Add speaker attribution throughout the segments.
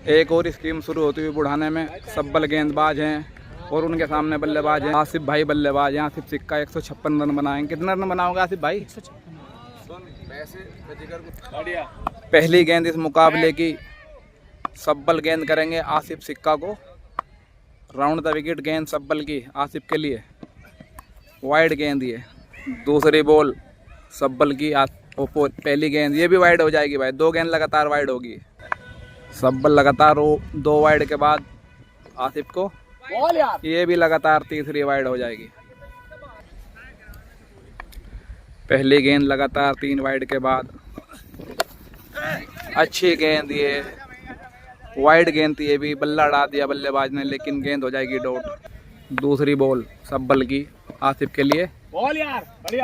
Speaker 1: एक और स्कीम शुरू होती हुई बुढ़ाने में। सब्बल गेंदबाज हैं और उनके सामने बल्लेबाज हैं। आसिफ भाई बल्लेबाज हैं। आसिफ सिक्का 156 रन बनाएंगे। कितना रन बनाओगे आसिफ भाई?
Speaker 2: 156।
Speaker 1: पहली गेंद इस मुकाबले की सब्बल गेंद करेंगे आसिफ सिक्का को। राउंड द विकेट गेंद सब्बल की आसिफ के लिए। वाइड गेंद ये। दूसरी बॉल सब्बल की। पहली गेंद ये भी वाइड हो जाएगी भाई। 2 गेंद लगातार वाइड होगी। सब्बल लगातार 2 वाइड के बाद आसिफ को ये भी लगातार तीसरी वाइड हो जाएगी। पहली गेंद लगातार 3 वाइड के बाद अच्छी गेंद ये। वाइड गेंद थी ये भी। बल्ला डाल दिया बल्लेबाज ने लेकिन गेंद हो जाएगी डॉट। दूसरी बॉल सब्बल की आसिफ के लिए।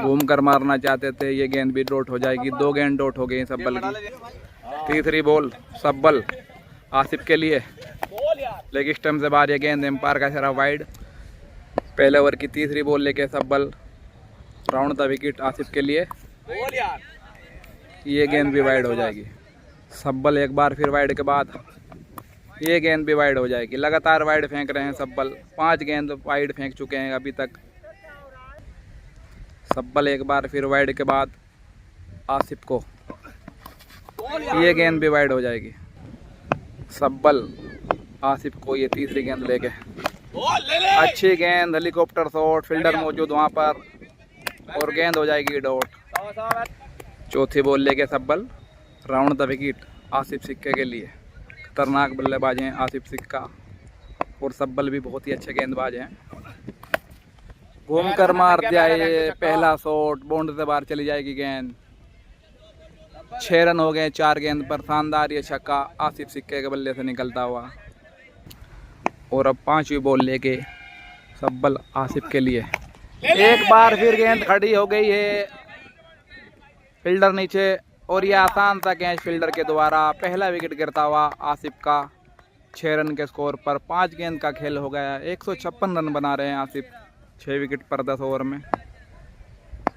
Speaker 1: घूम कर मारना चाहते थे। ये गेंद भी डॉट हो जाएगी। 2 गेंद डॉट हो गई सब्बल की। तीसरी बॉल सब्बल आसिफ के लिए। लेग स्टंप से बाहर ये गेंद एम्पायर का इशारा वाइड। पहले ओवर की तीसरी बॉल लेके सब्बल। राउंड द विकेट आसिफ के लिए। ये गेंद भी वाइड हो जाएगी। सब्बल एक बार फिर वाइड के बाद ये गेंद भी वाइड हो जाएगी। लगातार वाइड फेंक रहे हैं सब्बल। 5 गेंद वाइड फेंक चुके हैं अभी तक। सब्बल एक बार फिर वाइड के बाद आसिफ को। ये गेंद भी वाइड हो जाएगी। सब्बल आसिफ को ये तीसरी गेंद लेके। अच्छी गेंद। Helicopter shot. फील्डर मौजूद वहां पर और गेंद हो जाएगी डॉट। चौथी बॉल लेके सब्बल। राउंड द विकेट आसिफ सिक्के के लिए। खतरनाक बल्लेबाज हैं आसिफ सिक्का और सब्बल भी बहुत ही अच्छे गेंदबाज हैं। घूम कर मार जाए। पहला शॉट बाउंड्री से बाहर चली जाएगी गेंद। 6 रन हो गए 4 गेंद पर। शानदार ये छक्का आसिफ सिक्के के बल्ले से निकलता हुआ। और अब 5वीं बॉल लेके सब्बल आसिफ के लिए। एक बार फिर गेंद खड़ी हो गई है। फील्डर नीचे और ये आसान सा कैच फील्डर के द्वारा। पहला विकेट गिरता हुआ आसिफ का 6 रन के स्कोर पर। 5 गेंद का खेल हो गया। 156 रन बना रहे हैं आसिफ 6 विकेट पर 10 ओवर में।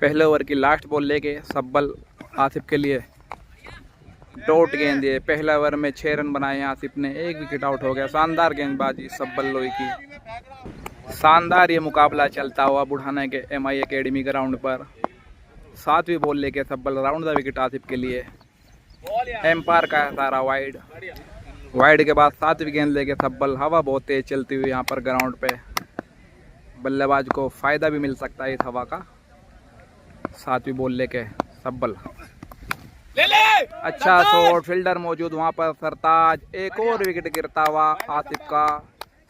Speaker 1: पहले ओवर की लास्ट बॉल लेके सब्बल आसिफ के लिए। डॉट गेंद ये। पहले ओवर में 6 रन बनाए हैं आसिफ ने। 1 विकेट आउट हो गया। शानदार गेंदबाजी सब्बल लोई की। शानदार ये मुकाबला चलता हुआ बुढ़ाने के MI एकेडमी ग्राउंड पर। 7वीं बॉल लेके सब्बल। राउंड द विकेट आसिफ के लिए। एम्पायर का इशारा वाइड। वाइड के बाद 7वीं गेंद लेके सब्बल। हवा बहुत तेज चलती हुई यहाँ पर ग्राउंड पे। बल्लेबाज को फायदा भी मिल सकता है इस हवा का। 7वीं बॉल लेके सब्बल। अच्छा शॉट। फील्डर मौजूद वहां पर सरताज। एक और विकेट गिरता हुआ आसिफ का।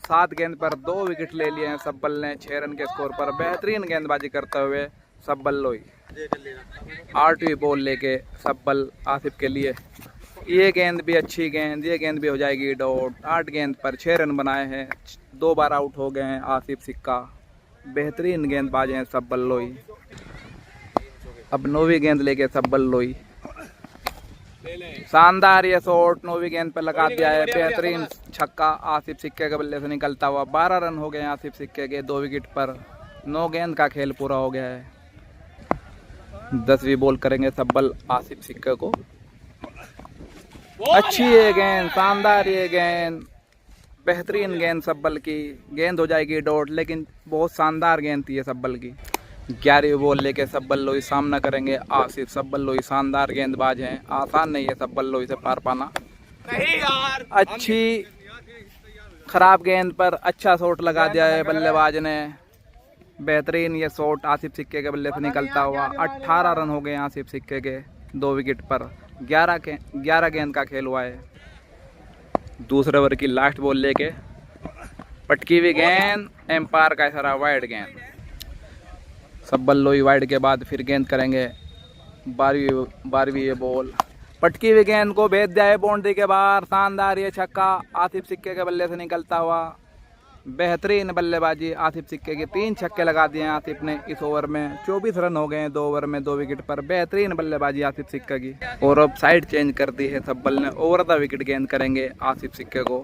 Speaker 1: 7 गेंद पर 2 विकेट ले लिए हैं सब्बल ने 6 रन के स्कोर पर। बेहतरीन गेंदबाजी करते हुए सब्बल लोई। 8वीं बॉल लेके सब्बल आसिफ के लिए। ये गेंद भी अच्छी गेंद। ये गेंद भी हो जाएगी डॉट। 8 गेंद पर 6 रन बनाए हैं। 2 बार आउट हो गए हैं आसिफ सिक्का। बेहतरीन गेंदबाज हैं सब्बल लोई। अब 9वीं गेंद लेके सब्बल लोई। शानदार ये शॉट 9वीं गेंद पर लगा दिया है। बेहतरीन छक्का आसिफ सिक्के के बल्ले से निकलता हुआ। 12 रन हो गए आसिफ सिक्के के 2 विकेट पर। 9 गेंद का खेल पूरा हो गया है। 10वीं बॉल करेंगे सब्बल आसिफ सिक्के को। अच्छी ये गेंद। शानदार ये गेंद। बेहतरीन गेंद सब्बल की। गेंद हो जाएगी डॉट लेकिन बहुत शानदार गेंद थी ये सब्बल की। 11वीं बॉल लेके सब्बल लोई सामना करेंगे आसिफ। सब्बल लोई शानदार गेंदबाज हैं। आसान नहीं है सब्बल लोई से पार पाना। अच्छी खराब गेंद पर अच्छा शॉट लगा दिया है बल्लेबाज ने। बेहतरीन ये शॉट आसिफ सिक्के के बल्ले से निकलता हुआ। 18 रन हो गए आसिफ सिक्के के 2 विकेट पर। 11 गेंद का खेल हुआ है। दूसरे ओवर की लास्ट बॉल लेके पटकी हुई गेंद। एम्पायर का इशारा वाइड गेंद। सब्बल लोई वाइड के बाद फिर गेंद करेंगे 12वीं ये बॉल। पटकी हुई गेंद को भेज दिया है बाउंड्री के बाहर। शानदार ये छक्का आसिफ सिक्के के बल्ले से निकलता हुआ। बेहतरीन बल्लेबाजी आसिफ सिक्के के। 3 छक्के लगा दिए हैं आसिफ ने इस ओवर में। 24 रन हो गए हैं 2 ओवर में 2 विकेट पर। बेहतरीन बल्लेबाजी आसिफ सिक्के की। और अब साइड चेंज कर दी है सब्बल ने। ओवर द विकेट गेंद करेंगे आसिफ सिक्के को।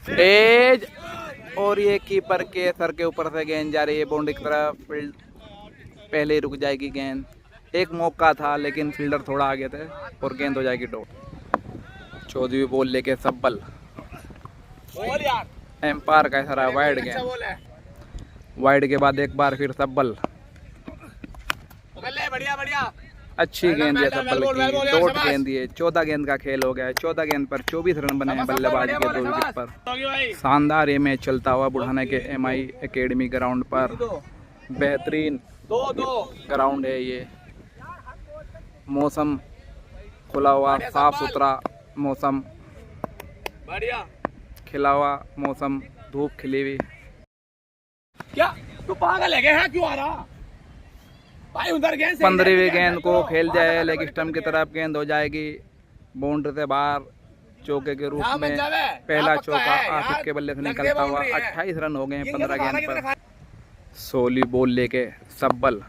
Speaker 1: तेज और ये कीपर के सर के ऊपर से गेंद जा रही है बाउंड्री की तरफ। फील्ड पहले ही रुक जाएगी गेंद। एक मौका था लेकिन फील्डर थोड़ा आगे थे और गेंद हो जाएगी डॉट। 14वीं बॉल लेके सब्बल। एम्पायर का इशारा वाइड गेंद। वाइड के बाद एक बार फिर सब्बल। अच्छी गेंद है सब्बल की, डॉट गेंद है। 14 गेंद का खेल हो गया है। 14 गेंद पर 24 रन बने हैं बल्लेबाजी के 2 विकेट पर। शानदार ये मैच चलता हुआ बुढ़ाने के MI एकेडमी ग्राउंड पर। बेहतरीन ग्राउंड है ये। मौसम खुला हुआ, साफ सुथरा मौसम, खिला हुआ मौसम, धूप खिली हुई।
Speaker 2: क्या तू पागल है क्या? क्यों आ रहा भाई? उधर गेंद
Speaker 1: 15वीं गेंद को खेल जाए, लेग स्टंप की तरफ गेंद हो जाएगी, बाउंड्री से बाहर। चौके के रूप में पहला चौका आसिफ के बल्ले से निकलता हुआ। 28 रन हो गए हैं 15 गेंद पर। 16वीं बॉल लेके सब्बल।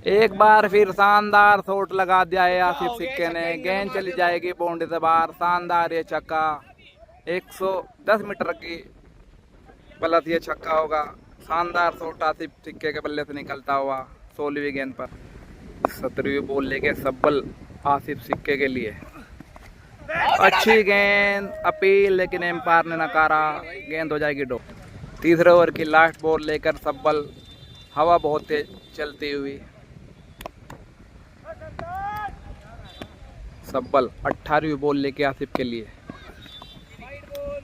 Speaker 1: एक बार फिर शानदार शॉट लगा दिया है आसिफ सिक्के ने। गेंद चली जाएगी बाउंड्री से बाहर। शानदार ये छक्का, 110 मीटर की बल्ला ये छक्का होगा। शानदार शॉट आसिफ सिक्के के बल्ले से निकलता हुआ 16वीं गेंद पर। 17वीं बॉल लेके सब्बल आसिफ सिक्के के लिए। अच्छी गेंद, अपील, लेकिन एम्पायर ने नकारा। गेंद हो जाएगी डॉट। तीसरे ओवर की लास्ट बॉल लेकर सब्बल। हवा बहुत तेज चलती हुई। सब्बल 18वीं बॉल लेके आसिफ के लिए।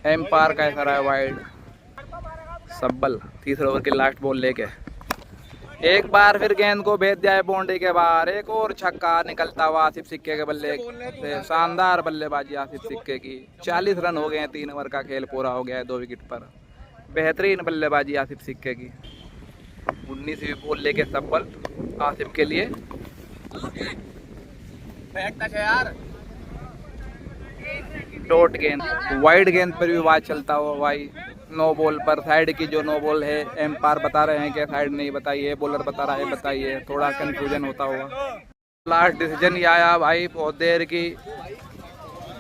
Speaker 1: एम्पायर का इशारा है वाइड। सब्बल तीसरे ओवर की लास्ट बॉल लेके एक बार फिर गेंद को भेज दिया है बाउंड्री के बाहर। एक और छक्का निकलता हुआ आसिफ सिक्के के बल्ले से। शानदार बल्लेबाजी आसिफ सिक्के की। 40 रन हो गए हैं। 3 ओवर का खेल पूरा हो गया है 2 विकेट पर। बेहतरीन बल्लेबाजी आसिफ सिक्के की। 19वीं बॉल लेके सब्बल आसिफ के लिए। डॉट गेंद, वाइड गेंद पर भी वाच चलता हुआ भाई। नो बॉल पर साइड की जो नो बॉल है, एम्पायर बता रहे हैं कि साइड नहीं बताइए, बॉलर बता रहा है बताइए। थोड़ा कंफ्यूजन होता हुआ लास्ट डिसीजन ये आया भाई बहुत देर की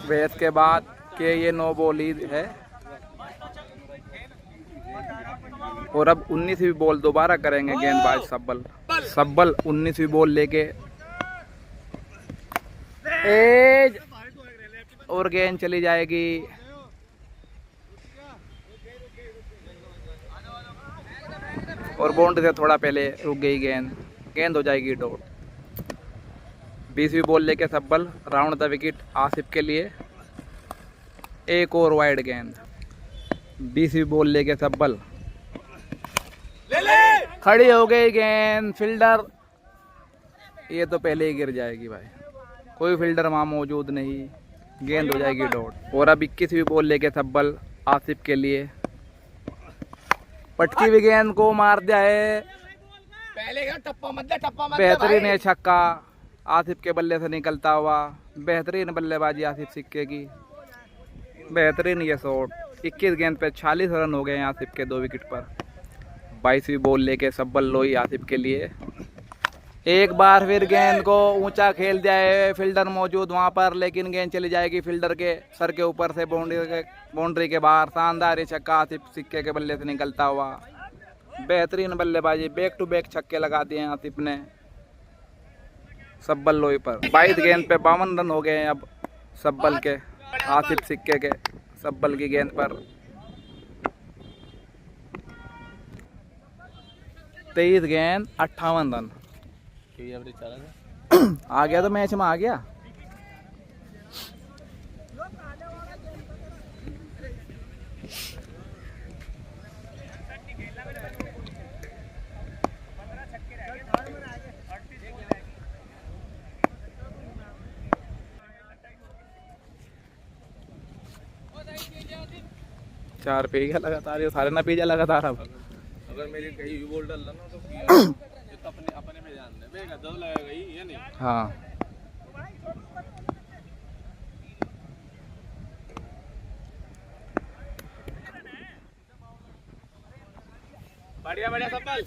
Speaker 1: बहस के बाद कि ये नो बॉल ही है। और अब 19वीं बॉल दोबारा करेंगे गेंदबाज सब्बल। सब्बल 19वीं बॉल लेके एज और गेंद चली जाएगी। और बाउंड्री से थोड़ा पहले रुक गई गेंद। गेंद हो जाएगी डॉट। 20वीं बॉल लेके सब्बल राउंड द विकेट आसिफ के लिए। एक और वाइड गेंद। 20वीं बॉल लेके सब्बल। खड़ी हो गई गेंद। फील्डर ये तो पहले ही गिर जाएगी भाई, कोई फील्डर वहाँ मौजूद नहीं। गेंद हो जाएगी डॉट। और अब 21वीं बॉल लेके सब्बल आसिफ के लिए। पटकी हुई गेंद को मार दिया है। बेहतरीन है छक्का आसिफ के बल्ले से निकलता हुआ। बेहतरीन बल्लेबाजी आसिफ सिक्के की। बेहतरीन ये शॉट। 21 गेंद पे 40 रन हो गए हैं आसिफ के 2 विकेट पर। 22वीं बॉल लेके सब्बल लोई आसिफ के लिए। एक बार फिर गेंद को ऊंचा खेल दिया है। फील्डर मौजूद वहां पर, लेकिन गेंद चली जाएगी फील्डर के सर के ऊपर से बाउंड्री के बाहर। शानदार ये छक्का आसिफ सिक्के के बल्ले से निकलता हुआ। बेहतरीन बल्लेबाजी, बैक टू बैक छक्के लगा दिए हैं आसिफ ने सब्बल लोई पर। 22 गेंद पे 52 रन हो गए हैं अब सब्बल के, आसिफ सिक्के के। सब्बल की गेंद पर 23 गेंद 58 रन। आ गया तो मैच में आ गया। चार पिज्जा लगातार, सारे ना पिज्जा लगातार। अब
Speaker 2: अगर मेरी कहीं भी बॉल डाल ना तो अपने अपने में ध्यान दे, बेगा दो लगेगा ही या नहीं।
Speaker 1: हाँ
Speaker 2: बढ़िया बढ़िया सब्बल।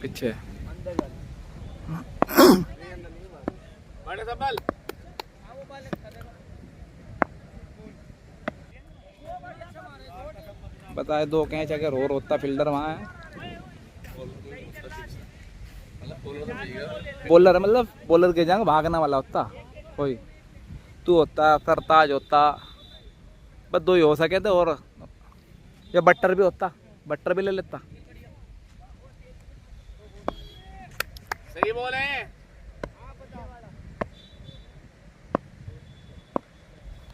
Speaker 1: पीछे
Speaker 2: बढ़िया सब्बल।
Speaker 1: बता पता है 2 कैच अगर और होता फील्डर वहाँ है। बॉलर मतलब बॉलर के जंग भागने वाला होता कोई, तू होता सरताज होता, बस 2 ही हो सके थे। और या बट्टर भी होता, बट्टर भी ले लेता।
Speaker 2: सही बॉल है।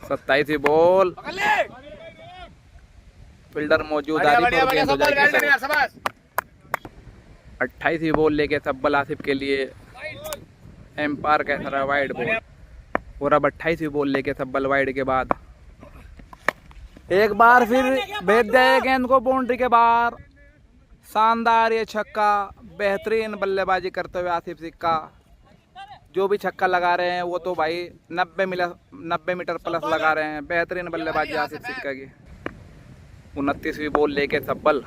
Speaker 1: 27वीं बॉल, फील्डर मौजूद आ रही है। 28वीं बॉल लेके सब्बल आसिफ के लिए, एम्पायर कह रहा वाइड बॉल। और अब 28वीं बॉल लेके सब्बल वाइड के बाद एक बार फिर भेज दिया गेंद को बाउंड्री के बाहर। शानदार ये छक्का, बेहतरीन बल्लेबाजी करते हुए आसिफ सिक्का। जो भी छक्का लगा रहे हैं वो तो भाई 90 मीटर प्लस लगा रहे हैं। बेहतरीन बल्लेबाजी आसिफ सिक्का की। 29वीं बॉल लेके सब्बल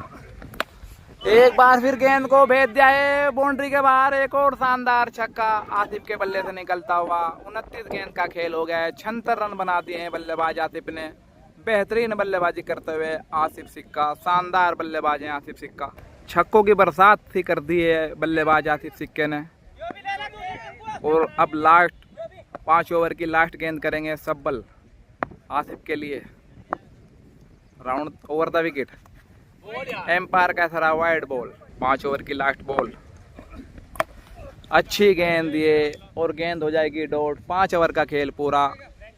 Speaker 1: एक बार फिर गेंद को भेज दिया है बाउंड्री के बाहर। एक और शानदार छक्का आसिफ के बल्ले से निकलता हुआ। 29 गेंद का खेल हो गया है। 76 रन बना दिए हैं बल्लेबाज आसिफ ने। बेहतरीन बल्लेबाजी करते हुए आसिफ सिक्का, शानदार बल्लेबाज हैं आसिफ सिक्का। छक्कों की बरसात सी कर दी है बल्लेबाज आसिफ सिक्के ने। और अब लास्ट 5 ओवर की लास्ट गेंद करेंगे सब्बल आसिफ के लिए। Round over the wicket, umpire का सरा वाइड बॉल। 5 ओवर की लास्ट बॉल, अच्छी गेंद दिए और गेंद हो जाएगी डॉट। 5 ओवर का खेल पूरा।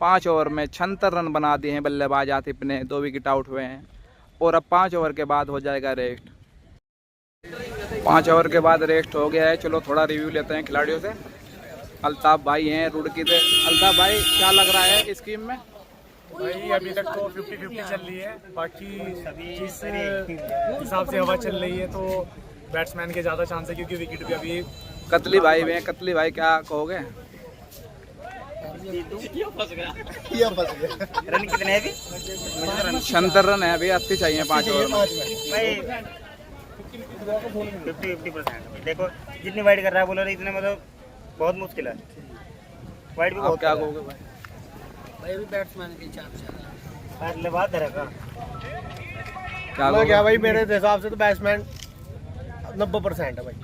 Speaker 1: 5 ओवर में 76 रन बना दिए हैं बल्लेबाज आसिफ ने। 2 विकेट आउट हुए हैं और अब 5 ओवर के बाद हो जाएगा रेस्ट। 5 ओवर के बाद रेस्ट हो गया है। चलो थोड़ा रिव्यू लेते हैं खिलाड़ियों से। अल्ताफ भाई हैं रुड़की से। अल्ताफ भाई क्या लग रहा है इस स्कीम में?
Speaker 3: भाई अभी तक तो 50-50 चल रही है। बाकी जिस हिसाब से हवा चल रही है तो बैट्समैन के ज़्यादा चांस है, क्योंकि विकेट भी अभी।
Speaker 1: कतली भाई भी हैं। कतली भाई क्या कहोगे?
Speaker 4: रन कितने हैं अभी?
Speaker 1: 76 रन है अभी। 80 चाहिए 5 ओवर में।
Speaker 4: 50-50%। देखो जितनी वाइड कर रहा है बॉलर इतने मतलब बहुत मुश्किल है। वाइड भी
Speaker 1: आप
Speaker 4: बहुत
Speaker 1: क्या कहोगे भाई?
Speaker 5: भाई अभी बैट्समैन के चांस है।
Speaker 4: अगले बात धरेगा।
Speaker 1: क्या कहोगे?
Speaker 3: क्या भाई मेरे हिसाब से तो बैट्समैन 90% है भाई।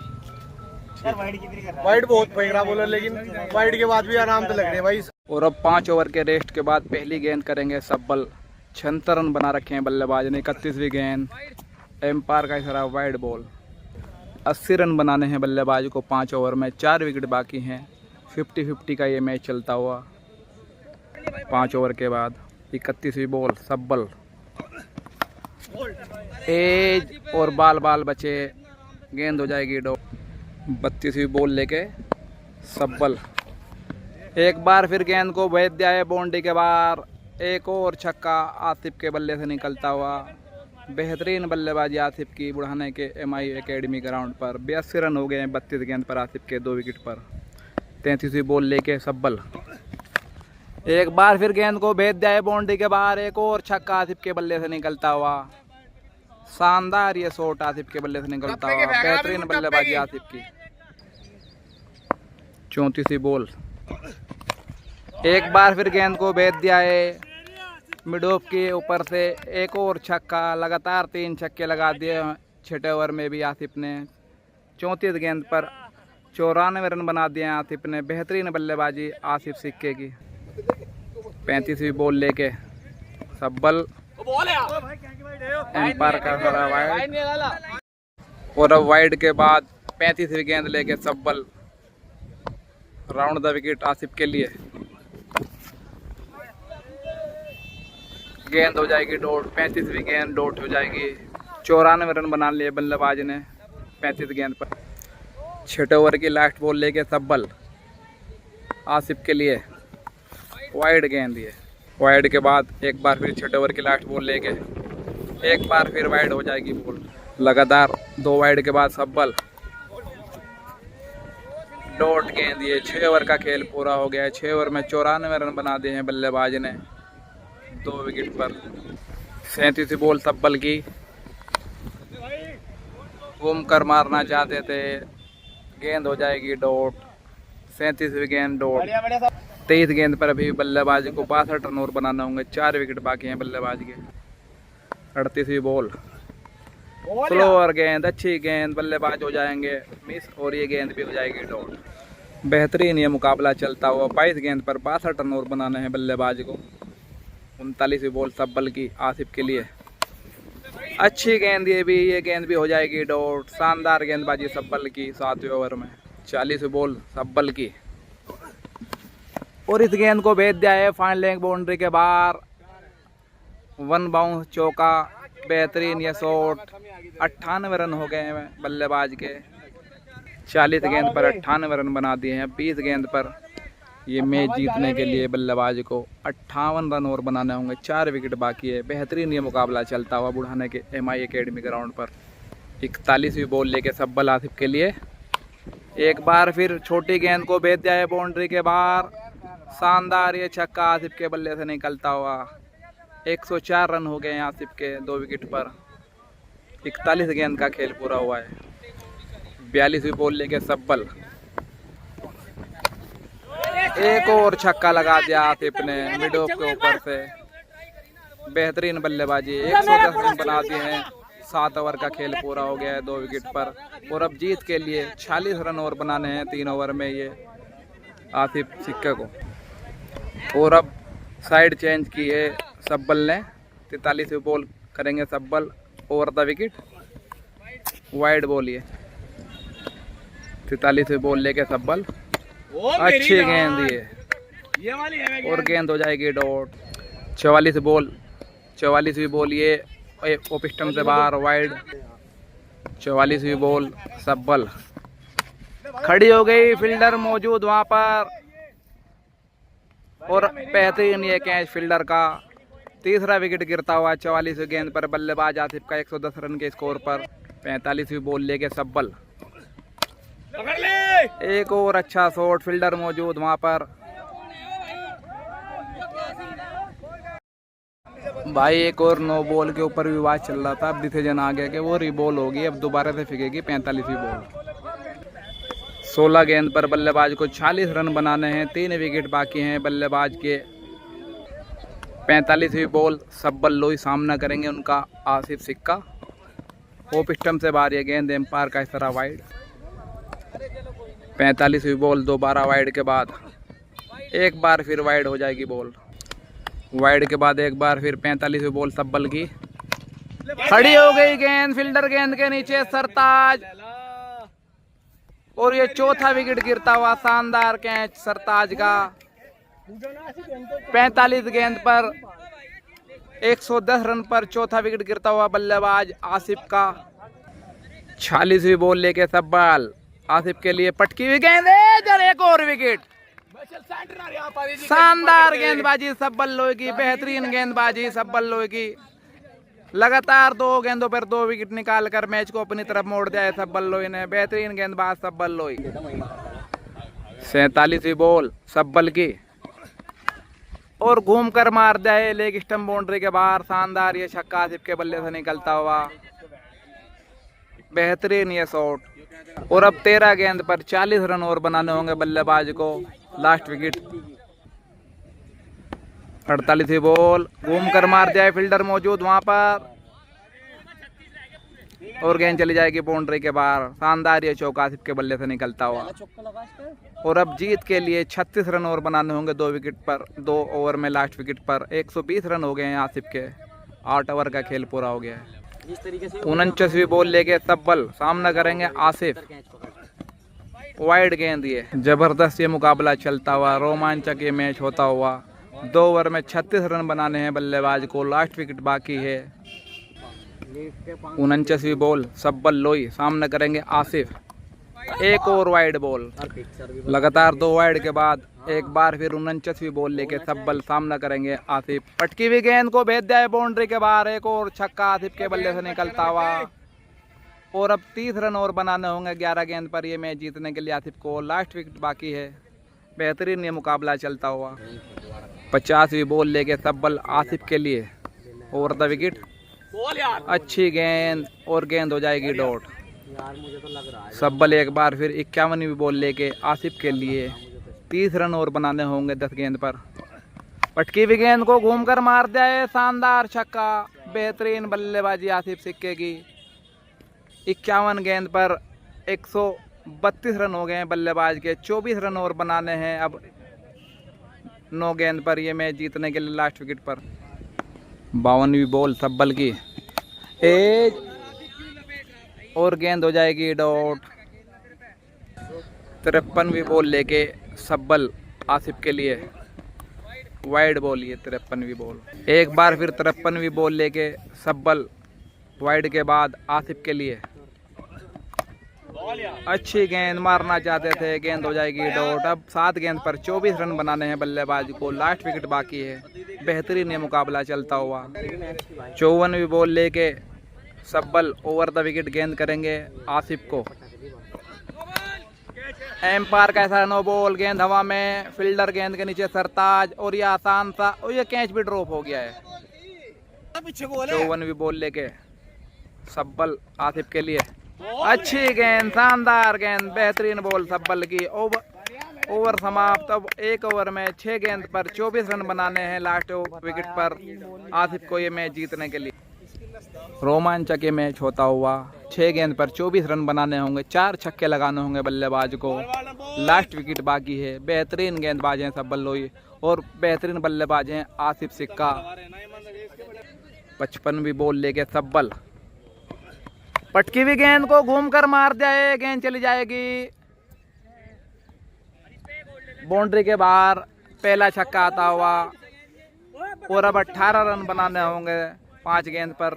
Speaker 4: यार वाइड कितनी कर रहा है?
Speaker 3: वाइड बहुत फेंक रहा बॉलर, लेकिन वाइड के बाद भी आराम से लग रहे हैं भाई।
Speaker 1: और अब 5 ओवर के रेस्ट के बाद पहली गेंद करेंगे सब्बल। 76 रन बना रखे हैं बल्लेबाज ने। 31वीं गेंद, एम्पायर का इशारा वाइड बॉल। 80 रन बनाने हैं बल्लेबाज को 5 ओवर में। 4 विकेट बाकी हैं। 50-50 का ये मैच चलता हुआ। 5 ओवर के बाद 31वीं बॉल, सब्बल एज और बाल बचे। गेंद हो जाएगी डॉट। 32वीं बॉल लेके सब्बल एक बार फिर गेंद को भेज दिया है बाउंड्री के बाहर। एक और छक्का आसिफ के बल्ले से निकलता हुआ। बेहतरीन बल्लेबाजी आसिफ की बुढ़ाने के MI एकेडमी ग्राउंड पर। 82 रन हो गए हैं 32 गेंद पर आसिफ के, 2 विकेट पर। 33वीं बॉल लेके सब्बल एक बार फिर गेंद को भेज दिया है बाउंड्री के बाहर। एक और छक्का आसिफ के बल्ले से निकलता हुआ। शानदार ये शॉट आसिफ के बल्ले से निकलता हुआ। बेहतरीन बल्लेबाजी आसिफ की। 34वीं बॉल, एक बार फिर गेंद को भेज दिया है मिड ऑफ के ऊपर से। एक और छक्का, लगातार 3 छक्के लगा दिए 6 ओवर में भी आसिफ ने। 34 गेंद पर 94 रन बना दिए हैं आसिफ ने। बेहतरीन बल्लेबाजी आसिफ सिक्के की। 35वीं बॉल लेके सब्बल, एम्पायर का सारा वाइड। और अब वाइड के बाद 35वीं गेंद लेके सब्बल, राउंड द विकेट आसिफ के लिए। गेंद हो जाएगी डॉट। 35वीं गेंद डॉट हो जाएगी। 94 रन बना लिए बल्लेबाज ने 35 गेंद पर। 6 ओवर की लास्ट बॉल लेके सब्बल आसिफ के लिए वाइड गेंद दिए। वाइड के बाद एक बार फिर 6 ओवर की लास्ट बॉल लेके एक बार फिर वाइड हो जाएगी बॉल। लगातार 2 वाइड के बाद सब्बल डॉट गेंद दिए। 6 ओवर का खेल पूरा हो गया है। 6 ओवर में 94 रन बना दिए हैं बल्लेबाज ने, 2 विकेट पर। 37वीं बॉल सब्बल की, घूम कर मारना चाहते थे, गेंद हो जाएगी डॉट। 37वीं गेंद डॉट। 23 गेंद पर अभी बल्लेबाज को 62 रन और बनाना होंगे। 4 विकेट बाकी हैं बल्लेबाज के। 38वीं बॉल, स्लोअर गेंद, अच्छी गेंद, बल्लेबाज हो जाएंगे मिस और ये गेंद भी हो जाएगी डॉट। बेहतरीन ये मुकाबला चलता हुआ। 22 गेंद पर 62 रन और बनाने हैं बल्लेबाज को। 39वीं बॉल सब्बल की आसिफ के लिए। अच्छी गेंद ये गेंद भी हो जाएगी डॉट। शानदार गेंदबाजी सब्बल की 7वें ओवर में। 40वीं बॉल सब्बल की और इस गेंद को भेज दिया है फाइन लेग बाउंड्री के बाहर। 1 बाउंस चौका, बेहतरीन ये शॉट। 98 रन हो गए हैं बल्लेबाज के। 40 गेंद पर 98 रन बना दिए हैं। 20 गेंद पर ये मैच जीतने के लिए बल्लेबाज को 58 रन और बनाने होंगे। 4 विकेट बाकी है। बेहतरीन ये मुकाबला चलता हुआ बुढ़ाने के MI एकेडमी ग्राउंड पर। 41वीं बॉल लेके सब्बल आसिफ के लिए। एक बार फिर छोटी गेंद को भेज दिया है बाउंड्री के बाहर। शानदार ये छक्का आसिफ के बल्ले से निकलता हुआ। 104 रन हो गए हैं आसिफ के 2 विकेट पर। 41 गेंद का खेल पूरा हुआ है। 42वीं बॉल लेके सब्बल। एक और छक्का लगा दिया आसिफ ने मिड ऑफ के ऊपर से। बेहतरीन बल्लेबाजी। 110 रन बना दिए हैं। 7 ओवर का खेल पूरा हो गया है 2 विकेट पर। और अब जीत के लिए 46 रन और बनाने हैं 3 ओवर में ये आसिफ सिक्के को। और अब साइड चेंज की है सब्बल ने। 43वीं बॉल करेंगे सब्बल over the wicket. Wide ball ये। 43वीं बॉल लेके सब्बल। अच्छी गेंद ये और गेंद हो जाएगी डॉट। 44वीं बॉल ये ऑफ स्टंप से बाहर वाइड। 44वीं बॉल सब्बल। खड़ी हो गई, फील्डर मौजूद वहां पर और बेहतरीन ये कैच फील्डर का। तीसरा विकेट गिरता हुआ 44वीं गेंद पर बल्लेबाज आसिफ का 110 रन के स्कोर पर। 45वीं बॉल लेके सब्बल। एक और अच्छा शॉट, फील्डर मौजूद वहां पर। भाई एक और नो बॉल के ऊपर विवाद चल रहा था। अब डिसीजन आ गया कि वो रीबॉल होगी, अब दोबारा से फेंकेगी 45वीं बॉल। 16 गेंद पर बल्लेबाज को 40 रन बनाने हैं। 3 विकेट बाकी हैं बल्लेबाज के। 45वीं बॉल सब्बल लोई सामना करेंगे उनका आसिफ सिक्का। ऑफ स्टंप से बाहर ये गेंद एम्पायर का इस तरह वाइड। 45वीं बॉल दोबारा वाइड के बाद एक बार फिर वाइड हो जाएगी बॉल। वाइड के बाद एक बार फिर 45वीं बॉल सब्बल की। खड़ी हो गई गेंद, फील्डर गेंद के नीचे सरताज और ये चौथा विकेट गिरता हुआ। शानदार कैच सरताज का। 45 गेंद पर 110 रन पर चौथा विकेट गिरता हुआ बल्लेबाज आसिफ का। 46वीं बॉल लेके सब्बल आसिफ के लिए। पटकी हुई गेंद, एक और विकेट। शानदार गेंदबाजी सब्बल लोई की। बेहतरीन गेंदबाजी सब्बल लोई की। लगातार 2 गेंदों पर 2 विकेट निकाल कर मैच को अपनी तरफ मोड़ दिया है सब्बल लोई ने। बेहतरीन गेंदबाज सब्बल लोई। 47वीं बॉल सब्बल की और घूम कर मार दिया है लेग स्टंप बाउंड्री के बाहर। शानदार ये छक्का आसिफ के बल्ले से निकलता हुआ। बेहतरीन ये शॉट। और अब 13 गेंद पर 40 रन और बनाने होंगे बल्लेबाज को। Last wicket. 48वीं बॉल घूम कर मार दिया है, फील्डर मौजूद वहां पर और गेंद चली जाएगी बाउंड्री के बाहर। शानदार ये चौका आसिफ के बल्ले से निकलता हुआ। और अब जीत के लिए 36 रन और बनाने होंगे 2 विकेट पर। 2 ओवर में लास्ट विकेट पर 120 रन हो गए हैं आसिफ के। 8 ओवर का खेल पूरा हो गया है। 49वीं बॉल लेके सब्बल सामना करेंगे आसिफ। वाइड गेंद ये। जबरदस्त ये मुकाबला चलता हुआ, रोमांचक ये मैच होता हुआ। 2 ओवर में 36 रन बनाने हैं बल्लेबाज को। लास्ट विकेट बाकी है। 49वीं बॉल सब्बल लोई सामना करेंगे आसिफ। एक और वाइड बॉल। लगातार 2 वाइड के बाद एक बार फिर 49वीं बॉल लेके सब्बल सामना करेंगे आसिफ। पटकी हुई गेंद को भेज दिया है बाउंड्री के बाहर। एक और छक्का आसिफ के बल्ले से निकलता हुआ। और अब 30 रन और बनाने होंगे 11 गेंद पर ये मैच जीतने के लिए आसिफ को। लास्ट विकेट बाकी है। बेहतरीन ये मुकाबला चलता हुआ। 50वीं बॉल लेके सब्बल आसिफ के लिए। Over the wicket. अच्छी गेंद और गेंद हो जाएगी डॉट। सब्बल एक बार फिर 51वीं बॉल लेके आसिफ के लिए। 30 रन और बनाने होंगे 10 गेंद पर। पटकी हुई गेंद को घूमकर मार दिया है। शानदार छक्का। बेहतरीन बल्लेबाजी आसिफ सिक्के की। 51 गेंद पर 132 रन हो गए हैं बल्लेबाज के। 24 रन और बनाने हैं अब 9 गेंद पर ये मैच जीतने के लिए लास्ट विकेट पर। 52वीं बॉल सब्बल की, एज और गेंद हो जाएगी डॉट। 53वीं बॉल लेके सब्बल आसिफ के लिए वाइड बॉल। ये 53वीं बॉल, एक बार फिर 53वीं बॉल लेके सब्बल वाइड के बाद आसिफ के लिए। अच्छी गेंद मारना चाहते थे, गेंद हो जाएगी डॉट। अब 7 गेंद पर 24 रन बनाने हैं बल्लेबाज को, लास्ट विकेट बाकी है। बेहतरीन ये मुकाबला चलता हुआ। 54वीं बॉल लेके सब्बल ओवर द विकेट गेंद करेंगे आसिफ को। एम्पायर का ऐसा नो बॉल, गेंद हवा में, फील्डर गेंद के नीचे सरताज और ये आसान सा, और ये कैच भी ड्रॉप हो गया है। 54वीं बॉल लेके सब्बल आसिफ के लिए। अच्छी गेंद, शानदार गेंद, बेहतरीन बॉल सब्बल की। ओवर समाप्त। अब 1 ओवर में 6 गेंद पर 24 रन बनाने हैं लास्ट विकेट पर आसिफ को ये मैच जीतने के लिए। रोमांचक ये मैच होता हुआ। 6 गेंद पर 24 रन बनाने होंगे, 4 छक्के लगाने होंगे बल्लेबाज को, लास्ट विकेट बाकी है। बेहतरीन गेंदबाज हैं सब्बल लोई और बेहतरीन बल्लेबाज हैं आसिफ सिक्का। 55वीं बॉल लेके सब्बल, पटकी हुई गेंद को घूमकर मार दिया, गेंद चली जाएगी बाउंड्री के बाहर। पहला छक्का आता हुआ और अब 18 रन बनाने होंगे 5 गेंद पर।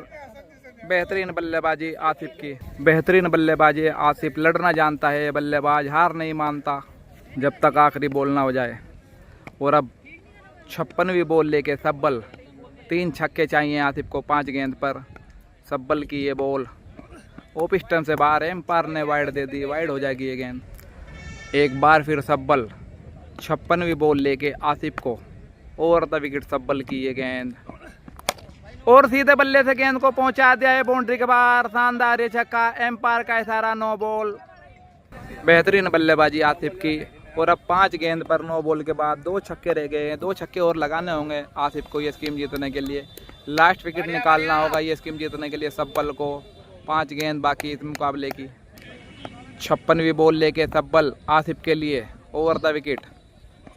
Speaker 1: बेहतरीन बल्लेबाजी आसिफ की, बेहतरीन बल्लेबाजी आसिफ। लड़ना जानता है बल्लेबाज, हार नहीं मानता जब तक आखिरी बॉल ना हो जाए। और अब 56वीं बॉल लेके सब्बल, 3 छक्के चाहिए आसिफ को 5 गेंद पर। सब्बल की ये बॉल ऑफ स्टंप से बाहर, एम्पायर ने वाइड दे दी, वाइड हो जाएगी ये गेंद। एक बार फिर सब्बल 56वीं बॉल लेके आसिफ को, ओवर द विकेट सब्बल की ये गेंद और सीधे बल्ले से गेंद को पहुंचा दिया है बाउंड्री के बाहर। शानदार ये छक्का, एम्पायर का इशारा, नो बॉल। बेहतरीन बल्लेबाजी आसिफ की। और अब 5 गेंद पर 9 बॉल के बाद 2 छक्के रह गए हैं। 2 छक्के और लगाने होंगे आसिफ को ये स्कीम जीतने के लिए। लास्ट विकेट निकालना होगा ये स्कीम जीतने के लिए सब्बल को। 5 गेंद बाकी इस मुकाबले की। 56वीं बॉल लेके सब्बल आसिफ के लिए, ओवर द विकेट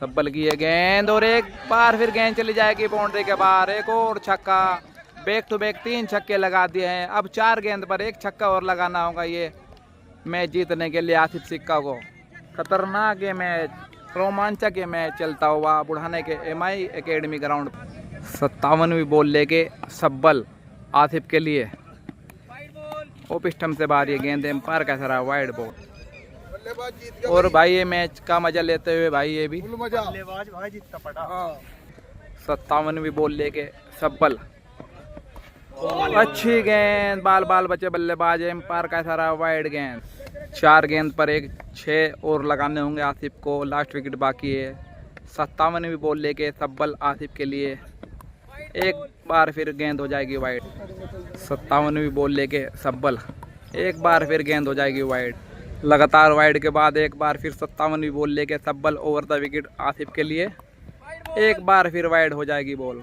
Speaker 1: सब्बल की ये गेंद और एक बार फिर गेंद चली जाएगी बाउंड्री के बाहर। एक और छक्का, बैक टू बैक 3 छक्के लगा दिए हैं। अब 4 गेंद पर 1 छक्का और लगाना होगा ये मैच जीतने के लिए आसिफ सिक्का को। खतरनाक ये मैच, रोमांचक ये मैच चलता हुआ बुढ़ाने के MI एकेडमी ग्राउंड। 57वीं बॉल लेके सब्बल आसिफ के लिए, ऑफ स्टंप से बाहर ये गेंद, एम्पायर का इशारा, वाइड बॉल। और भाई ये मैच का मजा लेते हुए भाई ये भी 57वीं बॉल लेके सब्बल, अच्छी गेंद, बाल बाल बचे बल्लेबाज, एम्पायर का इशारा, वाइड गेंद। 4 गेंद पर 6 और लगाने होंगे आसिफ को, लास्ट विकेट बाकी है। 57वीं बॉल लेके सब्बल आसिफ के लिए, एक बार फिर गेंद हो जाएगी वाइड। 57वीं बॉल लेके सब्बल, एक बार फिर गेंद हो जाएगी वाइड। लगातार वाइड के बाद एक बार फिर 57वीं बॉल लेके सब्बल, ओवर द विकेट आसिफ के लिए, एक बार फिर वाइड हो जाएगी बॉल।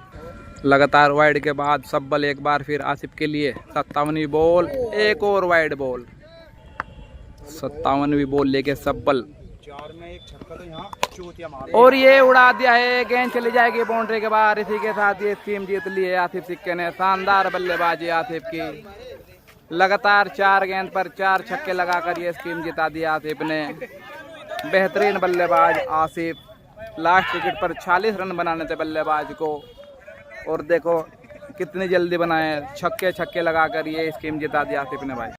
Speaker 1: लगातार वाइड के बाद सब्बल एक बार फिर आसिफ के लिए, 57वीं बॉल, एक और वाइड बॉल। 57वीं बॉल लेके सब्बल और ये उड़ा दिया है, गेंद चली जाएगी बाउंड्री के बाहर। इसी के साथ ये स्कीम जीत ली है आसिफ सिक्के ने। शानदार बल्लेबाजी आसिफ की, लगातार 4 गेंद पर 4 छक्के लगाकर ये स्कीम जिता दी आसिफ ने। बेहतरीन बल्लेबाज आसिफ, लास्ट विकेट पर 46 रन बनाने थे बल्लेबाज को और देखो कितनी जल्दी बनाए, छक्के लगाकर ये स्कीम जिता दी आसिफ ने भाई।